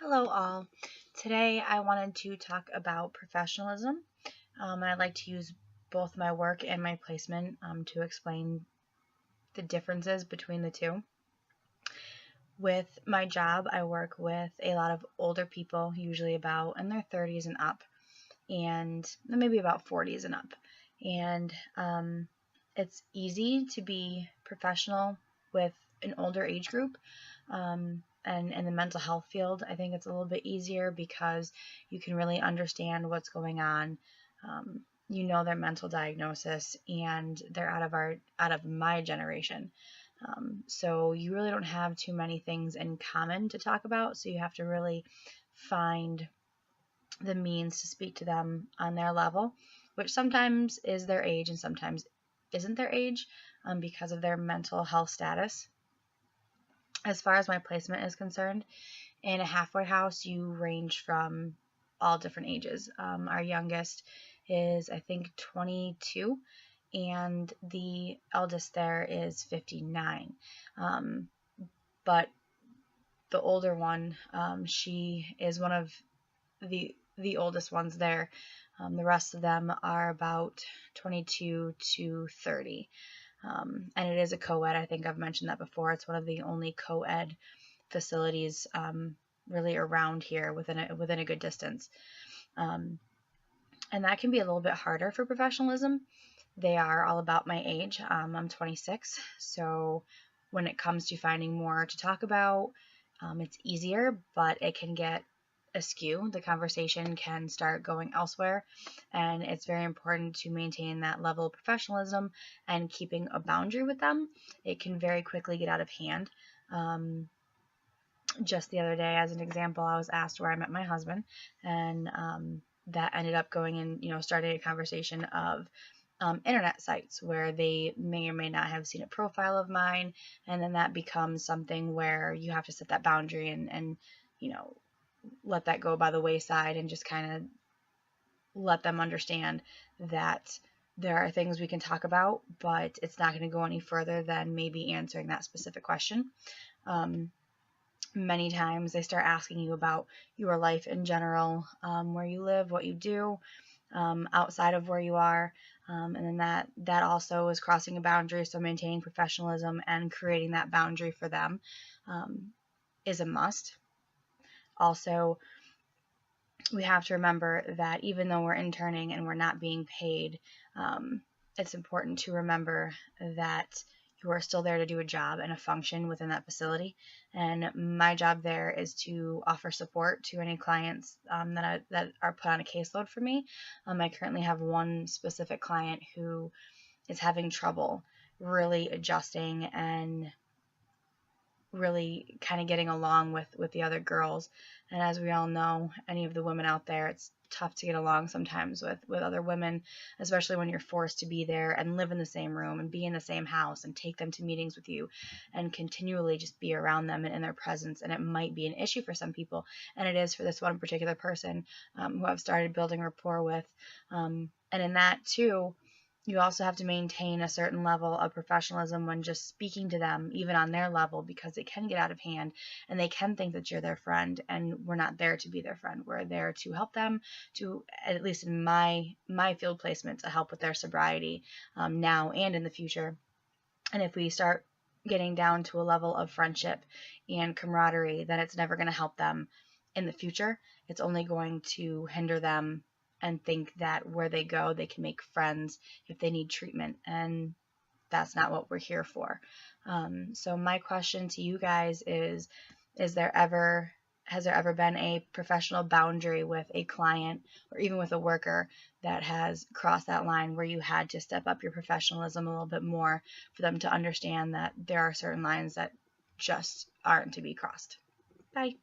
Hello all. Today I wanted to talk about professionalism, and I'd like to use both my work and my placement to explain the differences between the two. With my job, I work with a lot of older people, usually about in their 30s and up, and maybe about 40s and up. And it's easy to be professional with an older age group. And in the mental health field, I think it's a little bit easier because you can really understand what's going on. You know their mental diagnosis, and they're out of my generation. So you really don't have too many things in common to talk about. So you have to really find the means to speak to them on their level, which sometimes is their age and sometimes isn't their age because of their mental health status. As far as my placement is concerned, in a halfway house, you range from all different ages. Our youngest is, I think, 22, and the eldest there is 59. But the older one, she is one of the oldest ones there. The rest of them are about 22 to 30. And it is a co-ed. I think I've mentioned that before. It's one of the only co-ed facilities really around here within a good distance. And that can be a little bit harder for professionalism. They are all about my age. I'm 26, so when it comes to finding more to talk about, it's easier, but it can get askew. The conversation can start going elsewhere, and it's very important to maintain that level of professionalism and keeping a boundary with them. It can very quickly get out of hand. Just the other day, as an example, I was asked where I met my husband, and that ended up going in, starting a conversation of internet sites where they may or may not have seen a profile of mine, and then that becomes something where you have to set that boundary and let that go by the wayside and just kind of let them understand that there are things we can talk about, but it's not going to go any further than maybe answering that specific question. Many times they start asking you about your life in general, where you live, what you do, outside of where you are, and then that also is crossing a boundary. So maintaining professionalism and creating that boundary for them is a must. Also, we have to remember that even though we're interning and we're not being paid, it's important to remember that you are still there to do a job and a function within that facility. And my job there is to offer support to any clients that are put on a caseload for me. I currently have one specific client who is having trouble really adjusting and really kind of getting along with the other girls. And as we all know, any of the women out there, it's tough to get along sometimes with other women, especially when you're forced to be there and live in the same room and be in the same house and take them to meetings with you and continually just be around them and in their presence. And it might be an issue for some people, and it is for this one particular person who I've started building rapport with. And in that too, you also have to maintain a certain level of professionalism when just speaking to them, even on their level, because it can get out of hand and they can think that you're their friend, and we're not there to be their friend. We're there to help them, to, at least in my field placement, to help with their sobriety now and in the future. And if we start getting down to a level of friendship and camaraderie, then it's never going to help them in the future. It's only going to hinder them and think that where they go, they can make friends if they need treatment. And that's not what we're here for. So my question to you guys is has there ever been a professional boundary with a client or even with a worker that has crossed that line where you had to step up your professionalism a little bit more for them to understand that there are certain lines that just aren't to be crossed? Bye.